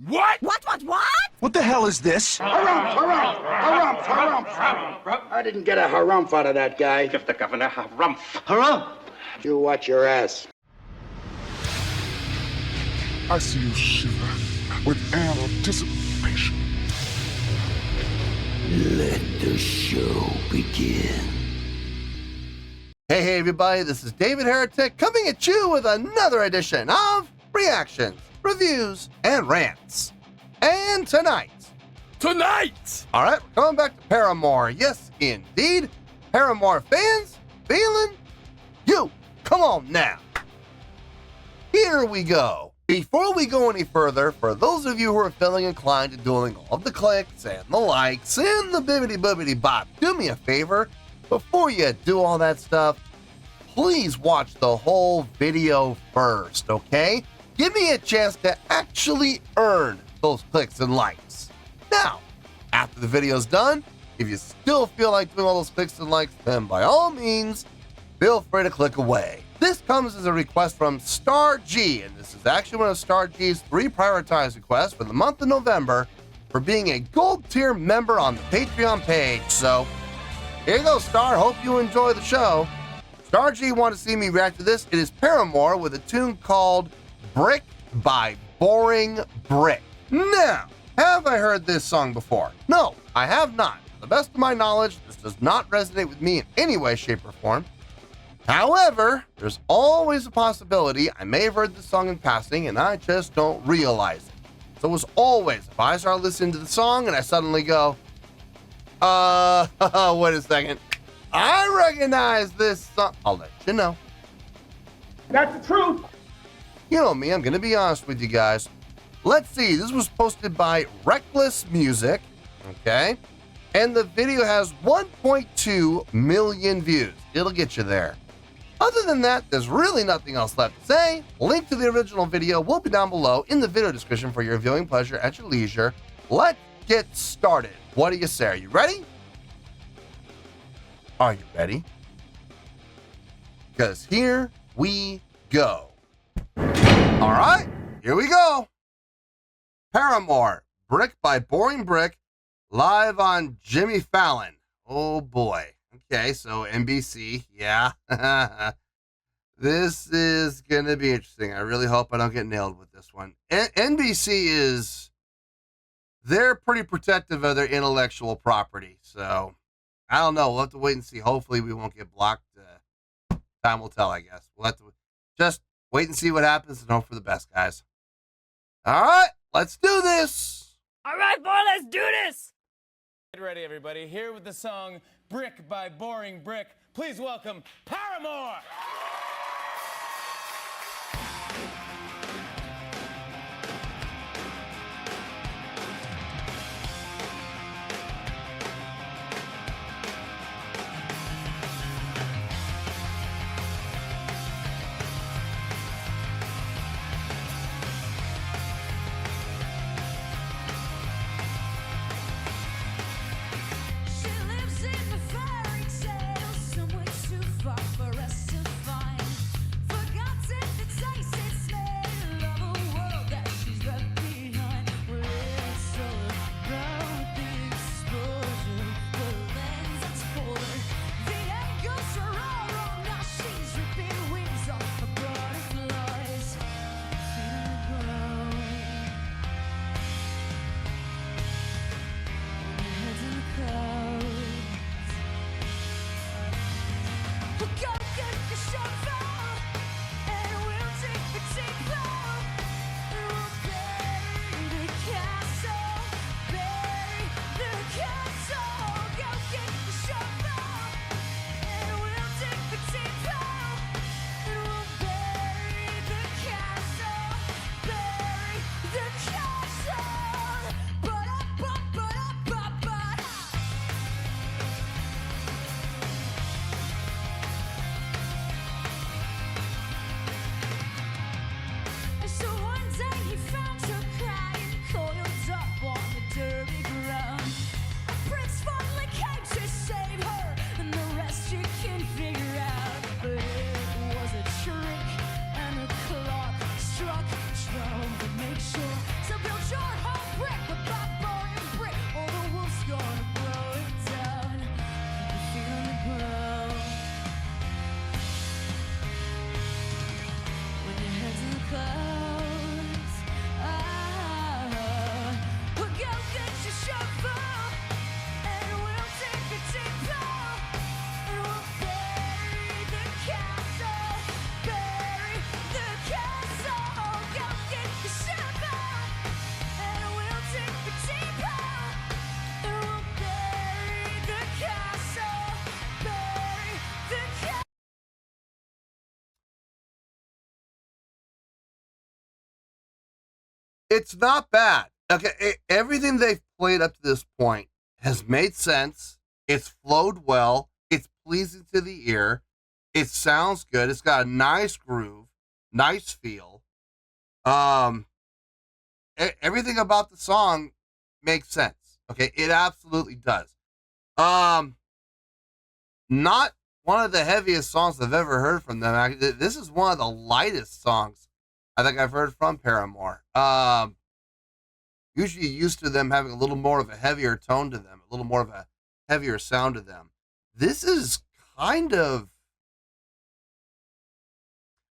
What? What? What the hell is this? Harumph. I didn't get a harumph out of that guy. Give the governor harumph. Harumph! You watch your ass. I see you shiver with anticipation. Let the show begin. Hey everybody, this is David Heretic coming at you with another edition of Reactions, Reviews, and Rants. And tonight, alright, we're coming back to Paramore. Yes, indeed. Paramore Fans Feeling You. Come on now. Here we go. Before we go any further, for those of you who are feeling inclined to doing all of the clicks and the likes and the bibbity-bobbity bop, do me a favor. Before you do all that stuff, please watch the whole video first, okay? Give me a chance to actually earn those clicks and likes. Now, after the video's done, if you still feel like doing all those clicks and likes, then by all means, feel free to click away. This comes as a request from Star G, and this is actually one of Star G's 3 prioritized requests for the month of November for being a gold tier member on the Patreon page. So, here you go, Star. Hope you enjoy the show. Star G wanted to see me react to this. It is Paramore with a tune called Brick by Boring Brick. Now, have I heard this song before? No, I have not. To the best of my knowledge, this does not resonate with me in any way, shape, or form. However, there's always a possibility I may have heard this song in passing and I just don't realize it. So as always, if I start listening to the song and I suddenly go, wait a second, I recognize this song, I'll let you know. That's the truth. You know me, I'm gonna be honest with you guys. Let's see, this was posted by Reckless Music, okay? And the video has 1.2 million views. It'll get you there. Other than that, there's really nothing else left to say. Link to the original video will be down below in the video description for your viewing pleasure at your leisure. Let's get started. What do you say? Are you ready? Are you ready? Because here we go. All right, here we go. Paramore, Brick by Boring Brick, live on Jimmy Fallon. Oh boy. Okay, so NBC, yeah. This is going to be interesting. I really hope I don't get nailed with this one. NBC they're pretty protective of their intellectual property. So, I don't know. We'll have to wait and see. Hopefully we won't get blocked. Time will tell, I guess. We'll have to just wait and see what happens and hope for the best, guys. All right, let's do this. All right, boy, let's do this. Get ready, everybody. Here with the song Brick by Boring Brick. Please welcome Paramore! She lives in a fairy tale, somewhere too far for us to find. It's not bad. Okay, everything they've played up to this point has made sense. It's flowed well. It's pleasing to the ear. It sounds good. It's got a nice groove, nice feel. Everything about the song makes sense. Okay, it absolutely does. Not one of the heaviest songs I've ever heard from them. This is one of the lightest songs I think I've heard from Paramore. Usually used to them having a little more of a heavier tone to them, a little more of a heavier sound to them. This is kind of,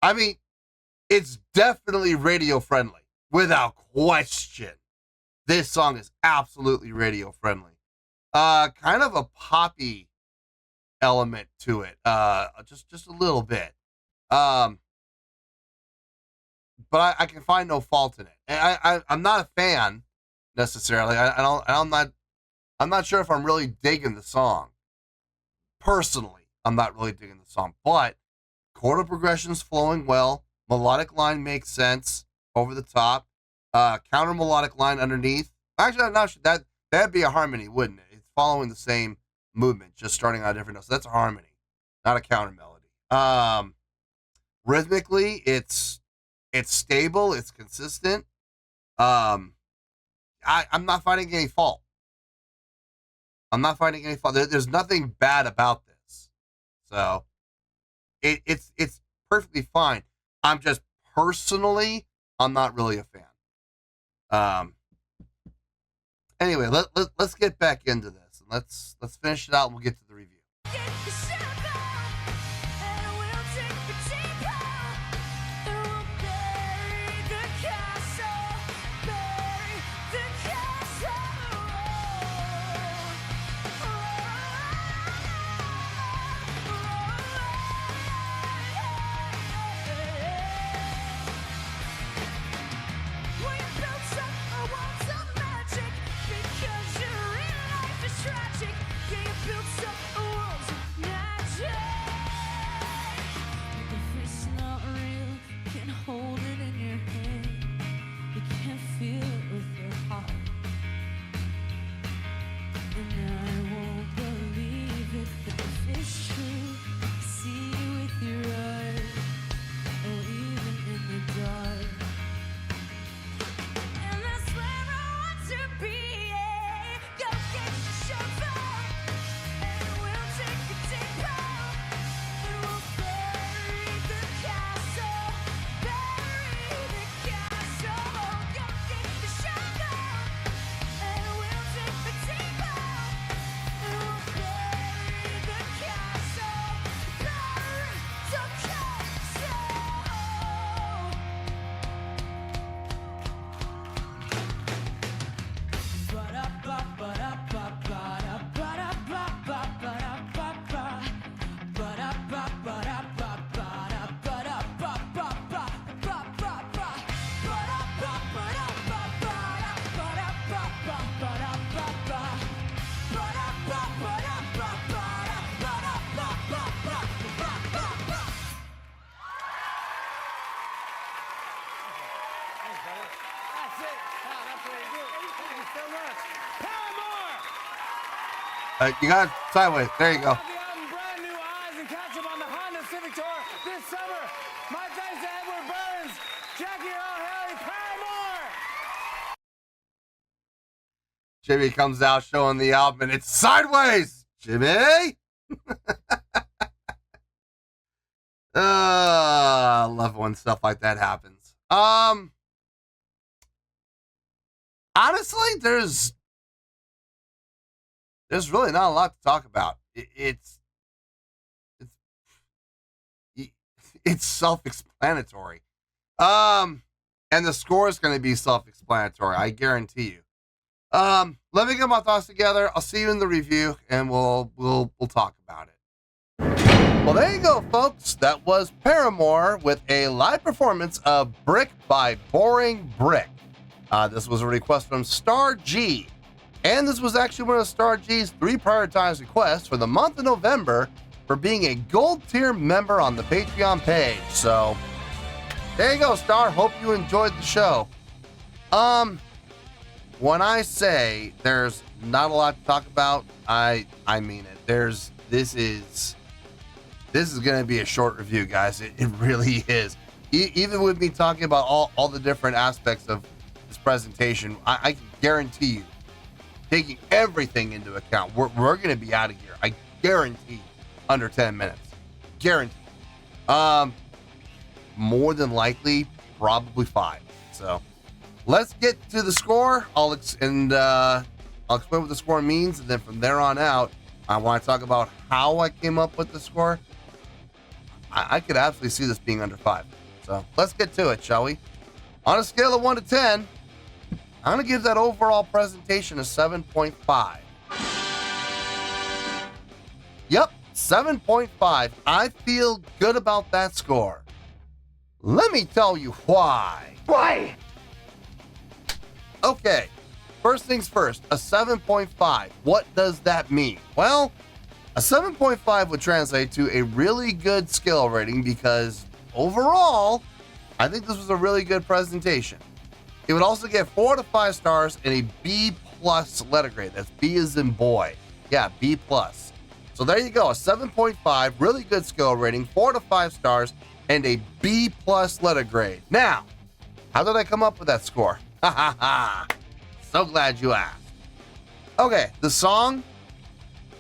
I mean, it's definitely radio friendly, without question. This song is absolutely radio friendly. Kind of a poppy element to it, just a little bit. But I can find no fault in it. I'm not a fan necessarily. I'm not sure if I'm really digging the song. Personally, I'm not really digging the song, but chordal progression's flowing well. Melodic line makes sense over the top. Counter melodic line underneath. Actually, I'm not sure that'd be a harmony, wouldn't it? It's following the same movement, just starting on different notes. So that's a harmony, not a counter melody. Rhythmically, it's stable, it's consistent. I'm not finding any fault. There's nothing bad about this. So it's perfectly fine. I'm just personally, I'm not really a fan. Anyway, let's get back into this and let's finish it out and we'll get to the review. You got it sideways. There you go. Brand new eyes and catch up on the Honda Civic Tour this summer. My thanks to Edward Burns, Jackie Earl Haley, Paramore. Jimmy comes out showing the album and it's sideways. Jimmy. I love when stuff like that happens. Honestly, there's really not a lot to talk about. It's self-explanatory. And the score is going to be self-explanatory, I guarantee you. Let me get my thoughts together. I'll see you in the review and we'll talk about it. Well, there you go, folks. That was Paramore with a live performance of Brick by Boring Brick. This was a request from Star G. And this was actually one of Star G's 3 prioritized requests for the month of November for being a gold tier member on the Patreon page. So there you go, Star. Hope you enjoyed the show. When I say there's not a lot to talk about, I mean it. This is going to be a short review, guys. It really is. Even with me talking about all the different aspects of this presentation, I can guarantee you, taking everything into account, we're going to be out of here. I guarantee under 10 minutes. Guarantee. More than likely, probably 5. So let's get to the score. I'll explain what the score means, and then from there on out, I want to talk about how I came up with the score. I could absolutely see this being under 5. So let's get to it, shall we? On a scale of 1 to 10, I'm going to give that overall presentation a 7.5. Yep, 7.5. I feel good about that score. Let me tell you why. Why? Okay, first things first, a 7.5. What does that mean? Well, a 7.5 would translate to a really good skill rating because overall, I think this was a really good presentation. It would also get 4 to 5 stars and a B+ letter grade. That's B as in boy. Yeah, B+. So there you go, a 7.5, really good skill rating, 4 to 5 stars, and a B+ letter grade. Now, how did I come up with that score? Ha ha ha. So glad you asked. Okay, the song,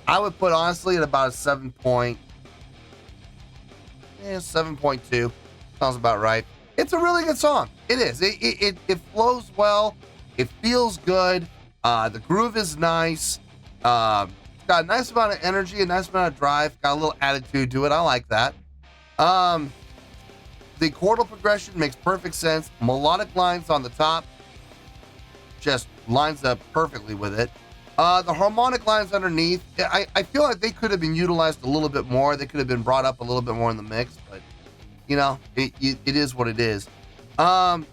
I would put honestly at about a 7.2. Sounds about right. It's a really good song. It is. It flows well. It feels good. The groove is nice. It's got a nice amount of energy, a nice amount of drive. Got a little attitude to it. I like that. The chordal progression makes perfect sense. Melodic lines on the top just lines up perfectly with it. The harmonic lines underneath, I feel like they could have been utilized a little bit more. They could have been brought up a little bit more in the mix, but you know, it is what it is.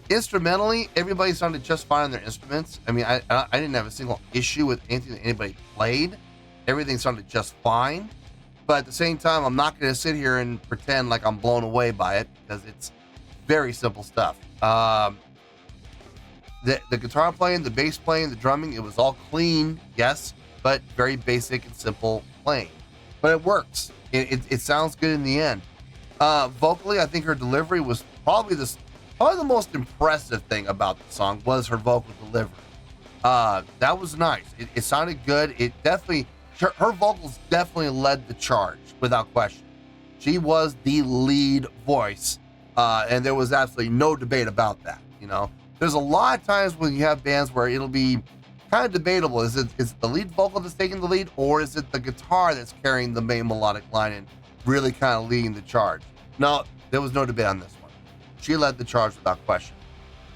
Instrumentally, everybody sounded just fine on their instruments. I mean, I didn't have a single issue with anything that anybody played. Everything sounded just fine. But at the same time, I'm not going to sit here and pretend like I'm blown away by it because it's very simple stuff. The guitar playing, the bass playing, the drumming, it was all clean, yes, but very basic and simple playing. But it works. It sounds good in the end. Vocally, I think her delivery was probably the most impressive thing about the song was her vocal delivery. That was nice. It sounded good. Her vocals definitely led the charge without question. She was the lead voice, and there was absolutely no debate about that. You know, there's a lot of times when you have bands where it'll be kind of debatable. Is it the lead vocal that's taking the lead, or is it the guitar that's carrying the main melodic line and really kind of leading the charge? No, there was no debate on this one. She led the charge without question.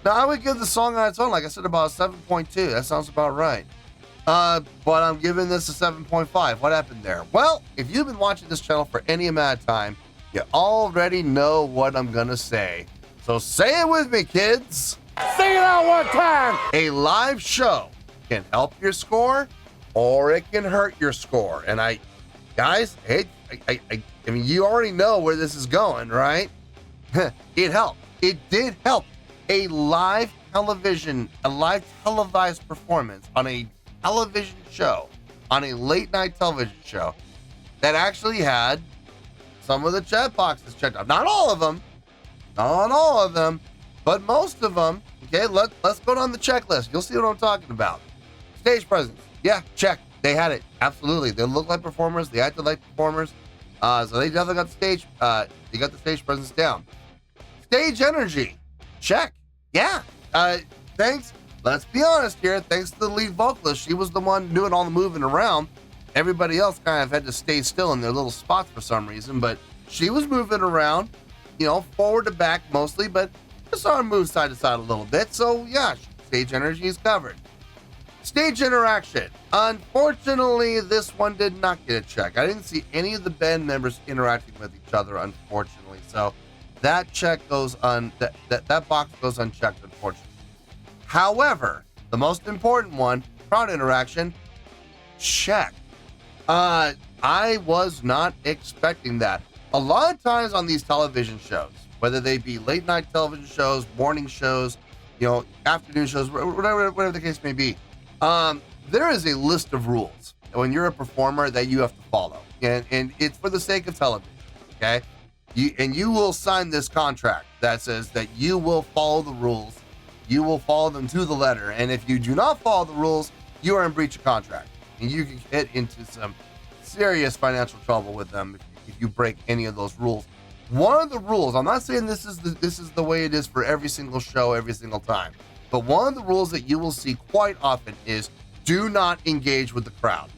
Now, I would give the song on its own, like I said, about a 7.2. That sounds about right. But I'm giving this a 7.5. What happened there? Well, if you've been watching this channel for any amount of time, you already know what I'm going to say. So say it with me, kids. Sing it out one time. A live show can help your score or it can hurt your score. And I mean, you already know where this is going, right? It helped. It did help. A live televised performance on a television show, on a late night television show that actually had some of the chat boxes checked out. Not all of them, but most of them. Okay, let's go down the checklist. You'll see what I'm talking about. Stage presence. Yeah, check. They had it. Absolutely. They look like performers. They acted like performers. So they definitely got the stage. They got the stage presence down. Stage energy. Check. Yeah. Thanks. Let's be honest here. Thanks to the lead vocalist, she was the one doing all the moving around. Everybody else kind of had to stay still in their little spots for some reason, but she was moving around, you know, forward to back mostly, but I saw her move side to side a little bit. So yeah, stage energy is covered. Stage interaction. Unfortunately, this one did not get a check. I didn't see any of the band members interacting with each other, unfortunately. So that check goes that box goes unchecked, unfortunately. However, the most important one, crowd interaction, check. I was not expecting that. A lot of times on these television shows, whether they be late night television shows, morning shows, afternoon shows, whatever the case may be. There is a list of rules when you're a performer that you have to follow, and it's for the sake of television. Okay, you will sign this contract that says that you will follow the rules, you will follow them to the letter, and if you do not follow the rules, you are in breach of contract, and you can get into some serious financial trouble with them if you break any of those rules. One of the rules, I'm not saying this is the way it is for every single show every single time, but one of the rules that you will see quite often is do not engage with the crowd.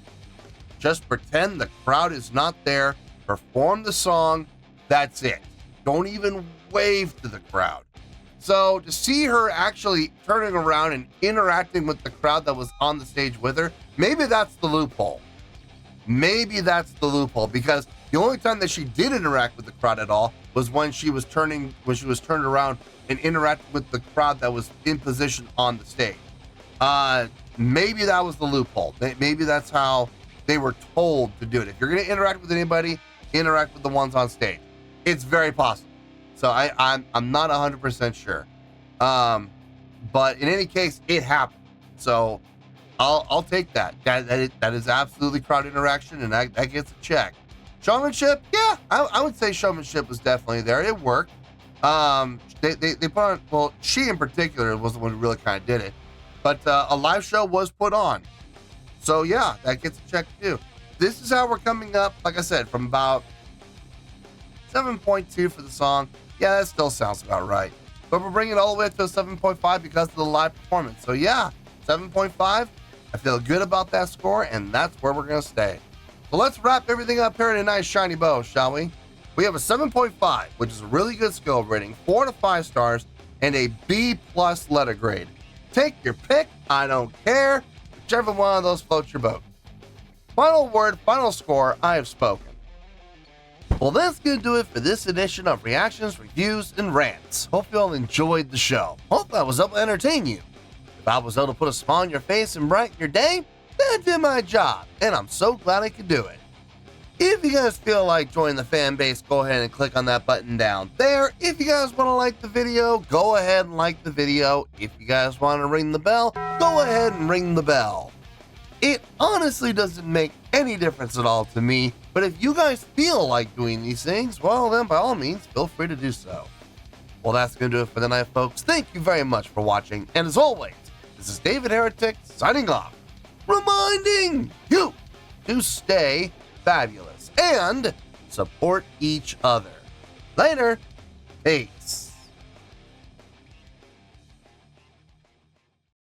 Just pretend the crowd is not there, perform the song, that's it. Don't even wave to the crowd. So to see her actually turning around and interacting with the crowd that was on the stage with her, maybe that's the loophole. Because the only time that she did interact with the crowd at all was when she was turned around and interacted with the crowd that was in position on the stage. Maybe that was the loophole. Maybe that's how they were told to do it. If you're going to interact with anybody, interact with the ones on stage. It's very possible. So I'm not 100% sure. But in any case, it happened. So I'll take that. That is absolutely crowd interaction, and that gets a check. Showmanship, yeah, I would say showmanship was definitely there. It worked. They put on, well, she in particular was the one who really kind of did it. But a live show was put on. So yeah, that gets a check too. This is how we're coming up, like I said, from about 7.2 for the song. Yeah, that still sounds about right. But we're bringing it all the way up to a 7.5 because of the live performance. So yeah, 7.5. I feel good about that score, and that's where we're going to stay. So let's wrap everything up here in a nice shiny bow, shall we? We have a 7.5, which is a really good skill rating, 4 to 5 stars, and a B+ letter grade. Take your pick, I don't care, whichever one of those floats your boat. Final word, final score, I have spoken. Well, that's going to do it for this edition of Reactions, Reviews, and Rants. Hope you all enjoyed the show. Hope I was able to entertain you. If I was able to put a smile on your face and brighten your day, that did my job, and I'm so glad I could do it. If you guys feel like joining the fan base, go ahead and click on that button down there. If you guys want to like the video, go ahead and like the video. If you guys want to ring the bell, go ahead and ring the bell. It honestly doesn't make any difference at all to me, but if you guys feel like doing these things, well then by all means, feel free to do so. Well, that's going to do it for the night, folks. Thank you very much for watching, and as always, this is David Heretic signing off, reminding you to stay fabulous and support each other. Later. Peace.